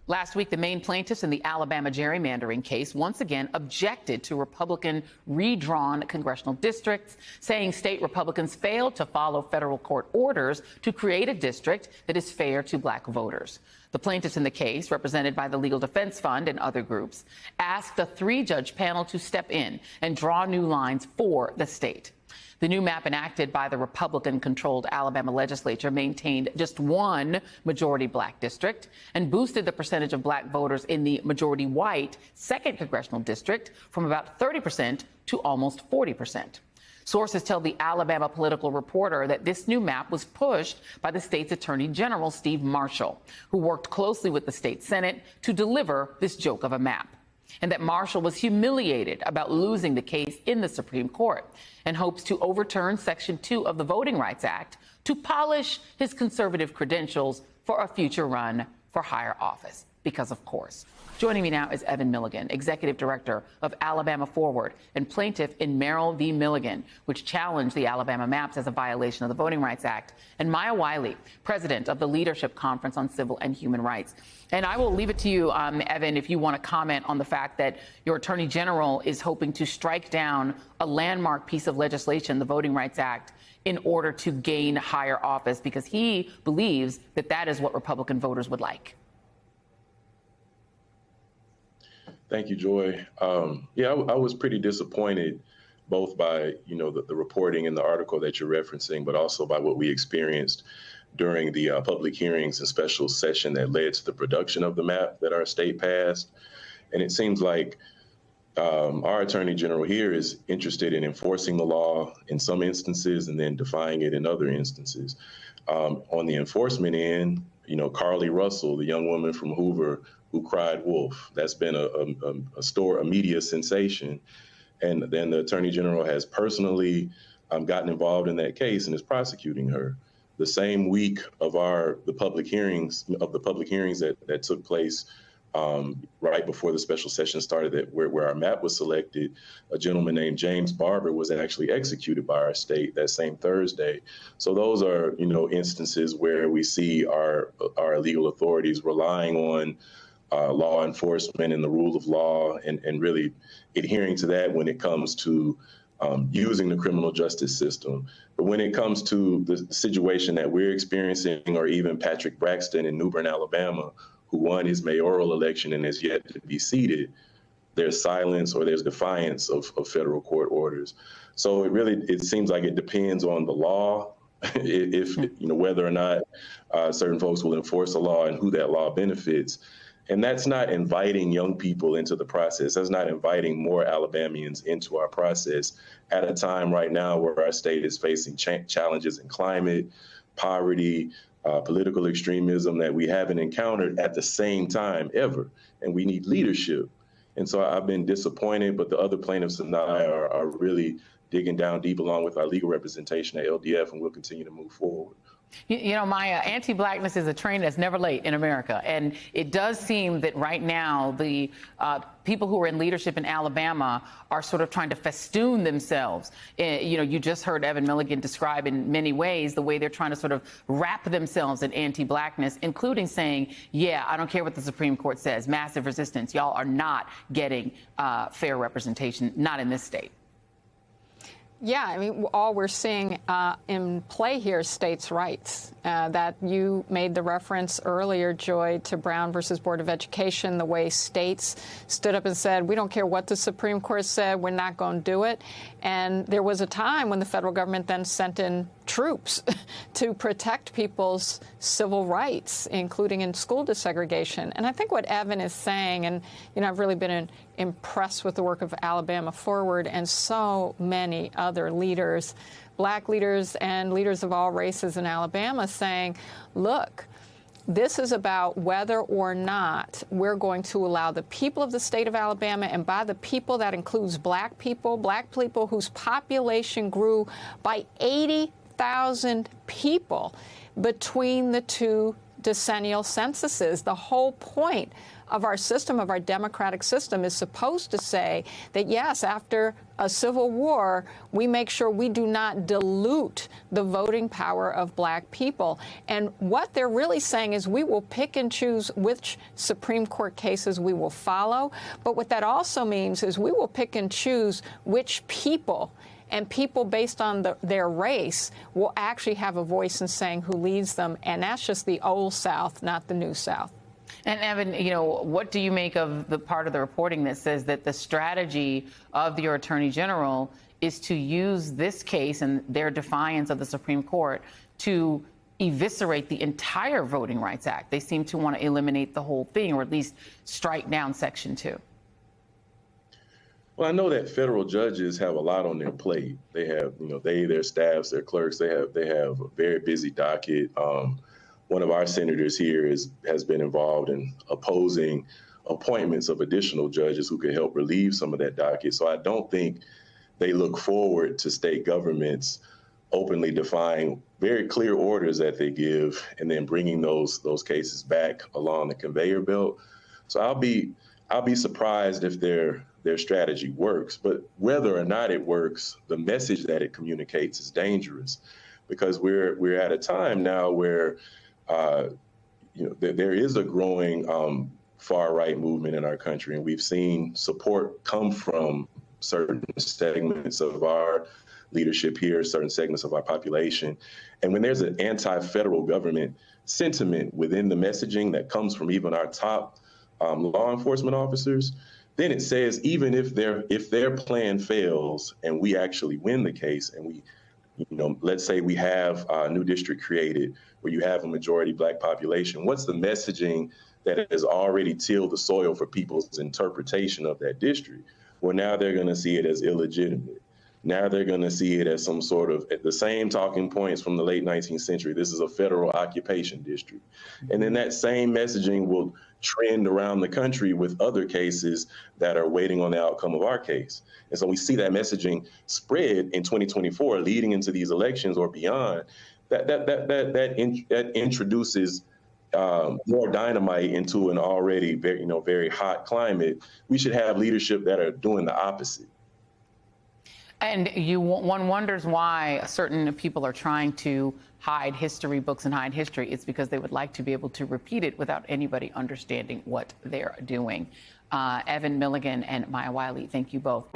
Last week, the main plaintiffs in the Alabama gerrymandering case once again objected to Republican redrawn congressional districts, saying state Republicans failed to follow federal court orders to create a district that is fair to black voters. The plaintiffs in the case, represented by the Legal Defense Fund and other groups, asked a three-judge panel to step in and draw new lines for the state. The new map enacted by the Republican-controlled Alabama legislature maintained just one majority black district and boosted the percentage of black voters in the majority white second congressional district from about 30% to almost 40%. Sources tell the Alabama Political Reporter that this new map was pushed by the state's Attorney General, Steve Marshall, who worked closely with the state Senate to deliver this joke of a map, and that Marshall was humiliated about losing the case in the Supreme Court and hopes to overturn Section 2 of the Voting Rights Act to polish his conservative credentials for a future run for higher office. Because, of course. Joining me now is Evan Milligan, Executive Director of Alabama Forward and plaintiff in Merrill v. Milligan, which challenged the Alabama maps as a violation of the Voting Rights Act, and Maya Wiley, President of the Leadership Conference on Civil and Human Rights. And I will leave it to you, Evan, if you want to comment on the fact that your Attorney General is hoping to strike down a landmark piece of legislation, the Voting Rights Act, in order to gain higher office, because he believes that that is what Republican voters would like. Thank you, Joy. I was pretty disappointed both by, the reporting in the article that you're referencing, but also by what we experienced during the public hearings and special session that led to the production of the map that our state passed. And it seems like our Attorney General here is interested in enforcing the law in some instances and then defying it in other instances. On the enforcement end, Carly Russell, the young woman from Hoover who cried wolf, that's been a media sensation. And then the Attorney General has personally gotten involved in that case and is prosecuting her. The same week of the public hearings that took place right before the special session started, where our map was selected, a gentleman named James Barber was actually executed by our state that same Thursday. So those are, instances where we see our legal authorities relying on law enforcement and the rule of law and really adhering to that when it comes to using the criminal justice system. But when it comes to the situation that we're experiencing, or even Patrick Braxton in New Bern, Alabama, who won his mayoral election and is yet to be seated, there's silence or there's defiance of federal court orders. So it seems like it depends on the law, if whether or not certain folks will enforce the law and who that law benefits. And that's not inviting young people into the process. That's not inviting more Alabamians into our process at a time right now where our state is facing challenges in climate, poverty, political extremism that we haven't encountered at the same time ever. And we need leadership. And so I've been disappointed, but the other plaintiffs and I are really digging down deep along with our legal representation at LDF, and we'll continue to move forward. Maya, anti-blackness is a train that's never late in America. And it does seem that right now the people who are in leadership in Alabama are sort of trying to festoon themselves. You just heard Evan Milligan describe in many ways the way they're trying to sort of wrap themselves in anti-blackness, including saying, yeah, I don't care what the Supreme Court says, massive resistance. Y'all are not getting fair representation, not in this state. Yeah, I mean, all we're seeing in play here is states' rights. That you made the reference earlier, Joy, to Brown versus Board of Education, the way states stood up and said, we don't care what the Supreme Court said, we're not going to do it. And there was a time when the federal government then sent in troops to protect people's civil rights, including in school desegregation. And I think what Evan is saying, and, I've really been impressed with the work of Alabama Forward and so many other leaders, black leaders and leaders of all races in Alabama, saying, look, this is about whether or not we're going to allow the people of the state of Alabama, and by the people that includes black people whose population grew by 80,000 people between the two decennial censuses. The whole point of our system, of our democratic system, is supposed to say that, yes, after a civil war, we make sure we do not dilute the voting power of black people. And what they're really saying is we will pick and choose which Supreme Court cases we will follow. But what that also means is we will pick and choose which people, and people based on their race will actually have a voice in saying who leads them. And that's just the old South, not the new South. And Evan, what do you make of the part of the reporting that says that the strategy of your Attorney General is to use this case and their defiance of the Supreme Court to eviscerate the entire Voting Rights Act? They seem to want to eliminate the whole thing, or at least strike down Section 2. Well, I know that federal judges have a lot on their plate. They have, their staffs, their clerks, they have a very busy docket. One of our senators here has been involved in opposing appointments of additional judges who could help relieve some of that docket. So I don't think they look forward to state governments openly defying very clear orders that they give and then bringing those cases back along the conveyor belt. So I'll be surprised if their strategy works. But whether or not it works, the message that it communicates is dangerous, because we're at a time now where there is a growing far-right movement in our country, and we've seen support come from certain segments of our leadership here, certain segments of our population. And when there's an anti-federal government sentiment within the messaging that comes from even our top law enforcement officers, then it says even if their plan fails and we actually win the case, and we, let's say we have a new district created where you have a majority black population, what's the messaging that has already tilled the soil for people's interpretation of that district? Well, now they're going to see it as illegitimate. Now they're going to see it as some sort of the same talking points from the late 19th century. This is a federal occupation district. And then that same messaging will trend around the country with other cases that are waiting on the outcome of our case. And so we see that messaging spread in 2024, leading into these elections or beyond. That introduces more dynamite into an already very hot climate. We should have leadership that are doing the opposite. And one wonders why certain people are trying to hide history books and hide history. It's because they would like to be able to repeat it without anybody understanding what they're doing. Evan Milligan and Maya Wiley, thank you both.